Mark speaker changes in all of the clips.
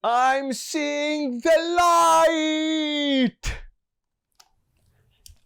Speaker 1: I'm seeing the light!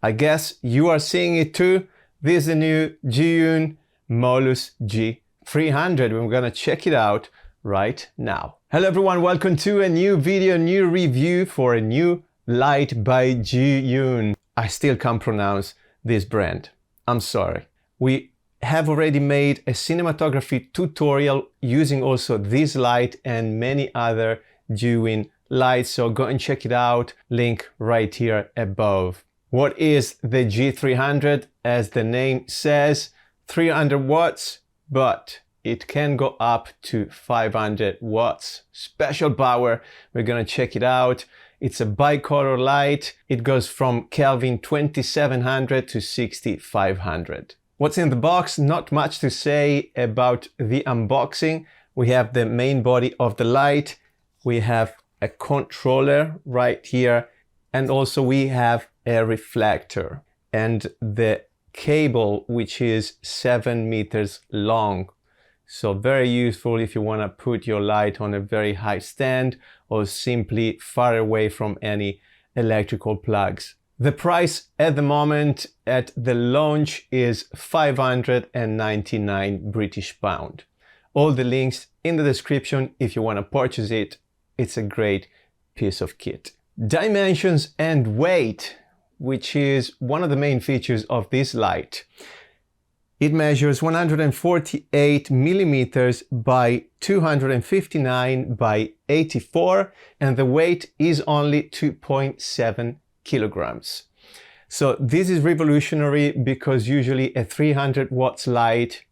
Speaker 1: I guess you are seeing it too. This is the new Zhiyun Molus G300. We're gonna check it out right now. Hello everyone, welcome to a new video, new review for a new light by Zhiyun. I still can't pronounce this brand. I'm sorry. We have already made a cinematography tutorial using also this light and many other Zhiyun lights, so go and check it out. Link right here above. What is the G300? As the name says, 300 watts, but it can go up to 500 watts. Special power. We're gonna check it out. It's a bicolor light. It goes from Kelvin 2700 to 6500. What's in the box? Not much to say about the unboxing. We have the main body of the light. We have a controller right here. And also we have a reflector and the cable, which is 7 meters long. So very useful if you want to put your light on a very high stand or simply far away from any electrical plugs. The price at the moment at the launch is 599 British pound. All the links in the description if you want to purchase it. It's a great piece of kit. Dimensions and weight, which is one of the main features of this light. It measures 148 millimeters by 259 by 84, and the weight is only 2.7 kilograms. So this is revolutionary because usually a 300 watts light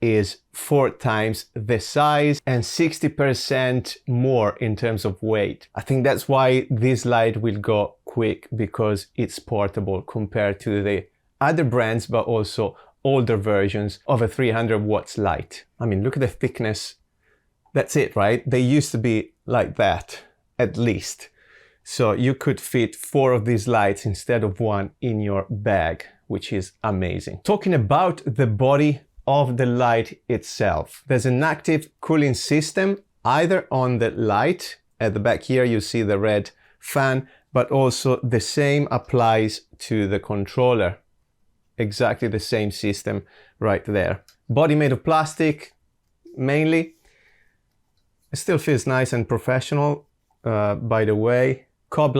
Speaker 1: is 4 times the size and 60% more in terms of weight. I think that's why this light will go quick, because it's portable compared to the other brands, but also older versions of a 300 watts light. I mean, look at the thickness. That's it, right? They used to be like that, at least. So you could fit 4 of these lights instead of 1 in your bag, which is amazing. Talking about the body of the light itself, there's an active cooling system either on the light. At the back here you see the red fan, but also the same applies to the controller. Exactly the same system right there. Body made of plastic mainly. It still feels nice and professional, by the way. COB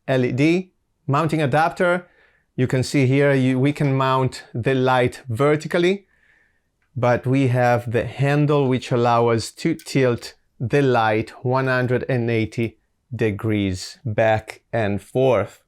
Speaker 1: LED mounting adapter. You can see here we can mount the light vertically, but we have the handle which allows us to tilt the light 180 degrees back and forth.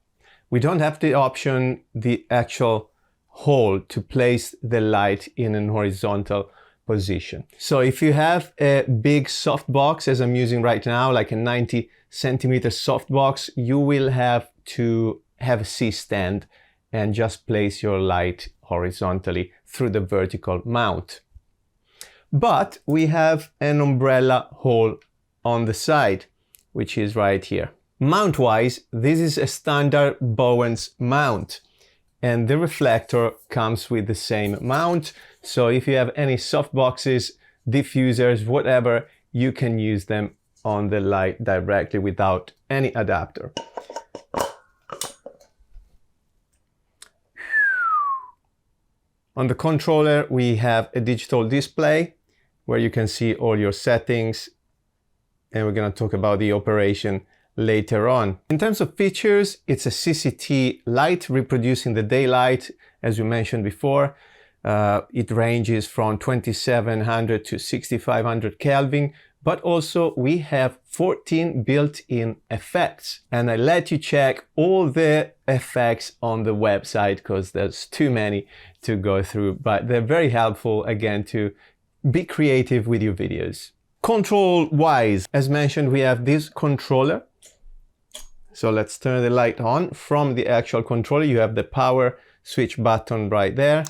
Speaker 1: We don't have the option, the actual hole to place the light in an horizontal position. So if you have a big softbox, as I'm using right now, like a 90 centimeter softbox, you will have to have a C-stand and just place your light horizontally through the vertical mount. But we have an umbrella hole on the side, which is right here. Mount-wise, this is a standard Bowens mount, and the reflector comes with the same mount. So if you have any softboxes, diffusers, whatever, you can use them on the light directly without any adapter. On the controller, we have a digital display where you can see all your settings, and we're going to talk about the operation later on. In terms of features, it's a CCT light reproducing the daylight, as we mentioned before. It ranges from 2700 to 6500 Kelvin, but also we have 14 built-in effects, and I let you check all the effects on the website because there's too many to go through, but they're very helpful again to be creative with your videos. Control wise, as mentioned, we have this controller. So let's turn the light on. From the actual controller you have the power switch button right there.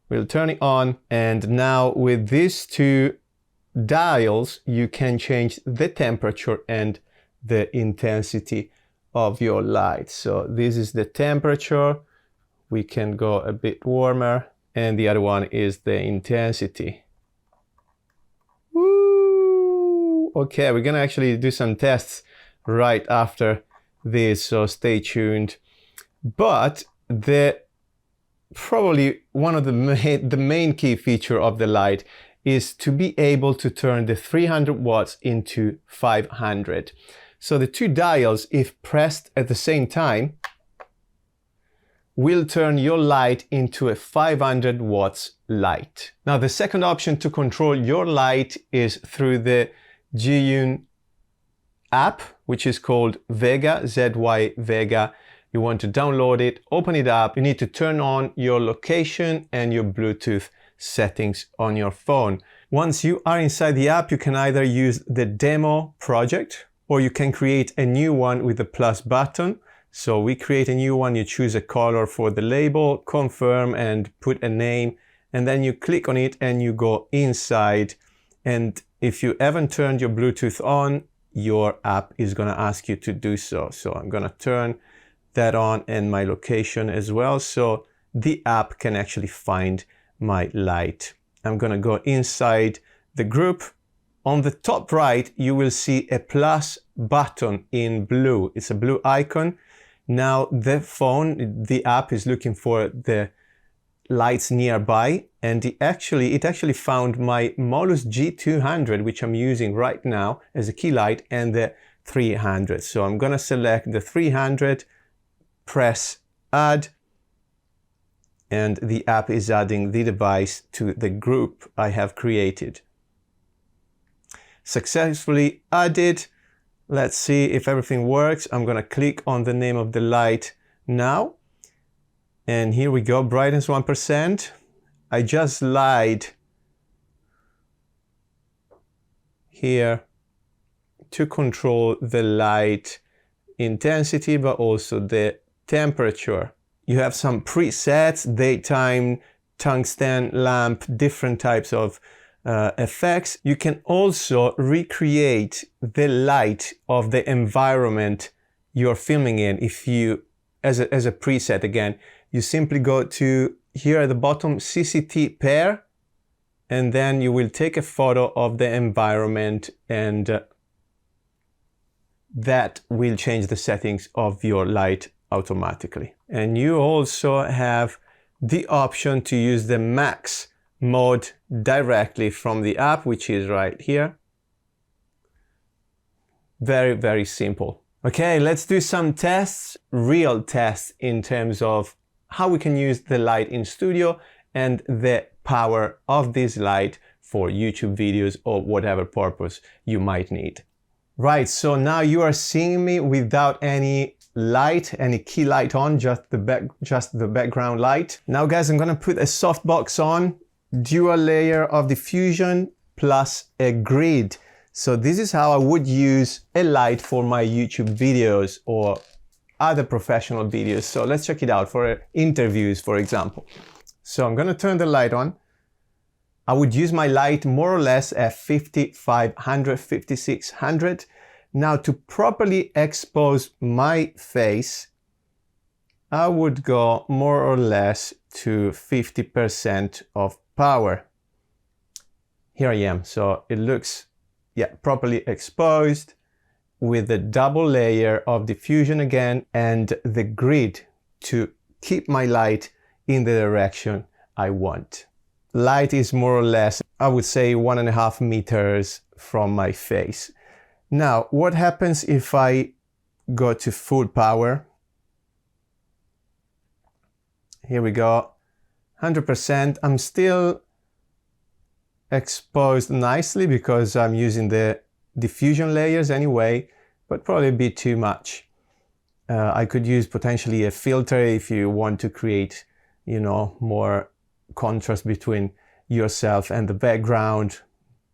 Speaker 1: We'll turn it on, and now with these 2 dials you can change the temperature and the intensity of your light. So this is the temperature. We can go a bit warmer, and the other one is the intensity. Woo! Okay, we're gonna actually do some tests right after this, so stay tuned. But probably one of the main key feature of the light is to be able to turn the 300 watts into 500. So the two dials, if pressed at the same time, will turn your light into a 500 watts light. Now, the second option to control your light is through the Zhiyun app, which is called Vega, ZY Vega. You want to download it, open it up. You need to turn on your location and your Bluetooth settings on your phone. Once you are inside the app, you can either use the demo project or you can create a new one with the plus button. So we create a new one, you choose a color for the label, confirm and put a name, and then you click on it and you go inside. And if you haven't turned your Bluetooth on, your app is gonna ask you to do so. So I'm gonna turn that on and my location as well, so the app can actually find my light. I'm gonna go inside the group. On the top right, you will see a plus button in blue. It's a blue icon. Now the app is looking for the lights nearby, and it actually found my Molus G300, which I'm using right now as a key light, and the 300. So I'm gonna select the 300, press add, and the app is adding the device to the group I have created. Successfully added. Let's see if everything works. I'm gonna click on the name of the light now. And here we go, brightness 1%. I just lied here to control the light intensity, but also the temperature. You have some presets, daytime, tungsten lamp, different types of effects. You can also recreate the light of the environment you're filming in. If you, as a preset again, you simply go to here at the bottom, CCT pair, and then you will take a photo of the environment, and that will change the settings of your light automatically. And you also have the option to use the max mode directly from the app, which is right here. Very, very simple. Okay, let's do some tests, real tests in terms of how we can use the light in studio and the power of this light for YouTube videos or whatever purpose you might need. Right, so now you are seeing me without any light, any key light on, just the background light. Now guys, I'm gonna put a softbox on, dual layer of diffusion plus a grid. So this is how I would use a light for my YouTube videos or other professional videos. So let's check it out for interviews, for example. So I'm gonna turn the light on. I would use my light more or less at 5500, 5600. Now to properly expose my face, I would go more or less to 50% of power. Here I am, so it looks, yeah, properly exposed with the double layer of diffusion again and the grid to keep my light in the direction I want. Light is more or less, I would say, 1.5 meters from my face. Now, what happens if I go to full power? Here we go, 100%. I'm still exposed nicely because I'm using the diffusion layers anyway, but probably a bit too much. I could use potentially a filter if you want to create, you know, more contrast between yourself and the background,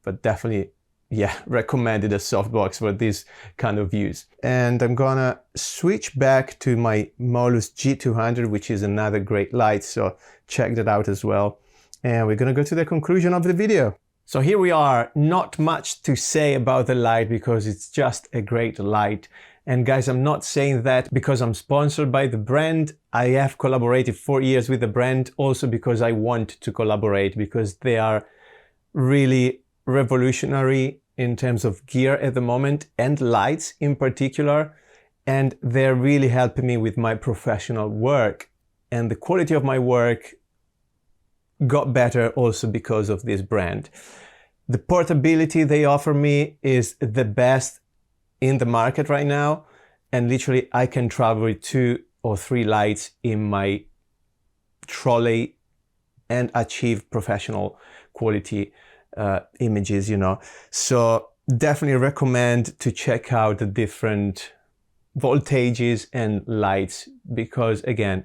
Speaker 1: but definitely, yeah, recommended a softbox for this kind of views. And I'm gonna switch back to my Molus G300, which is another great light, so check that out as well. And we're gonna go to the conclusion of the video. So here we are, not much to say about the light because it's just a great light. And guys, I'm not saying that because I'm sponsored by the brand. I have collaborated 4 years with the brand also because I want to collaborate, because they are really revolutionary in terms of gear at the moment, and lights in particular, and they're really helping me with my professional work. And the quality of my work got better also because of this brand. The portability they offer me is the best in the market right now, and literally I can travel with 2 or 3 lights in my trolley and achieve professional quality images, you know. So definitely recommend to check out the different voltages and lights, because again,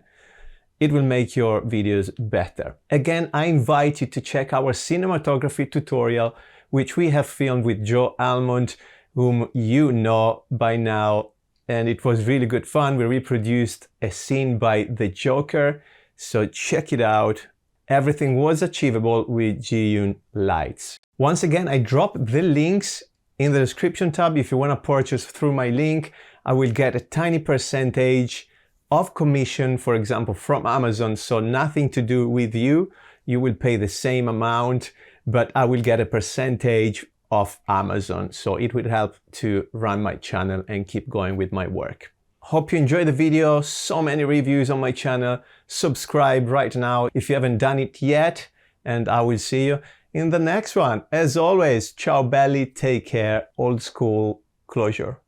Speaker 1: it will make your videos better. Again, I invite you to check our cinematography tutorial, which we have filmed with Joe Almond, whom you know by now, and it was really good fun. We reproduced a scene by the Joker, so check it out. Everything was achievable with Zhiyun lights. Once again, I dropped the links in the description tab. If you want to purchase through my link, I will get a tiny percentage of commission, for example, from Amazon, so nothing to do with you. You will pay the same amount, but I will get a percentage of Amazon, so it will help to run my channel and keep going with my work. Hope you enjoyed the video. So many reviews on my channel. Subscribe right now if you haven't done it yet, and I will see you in the next one. As always, ciao belli, take care, old school closure.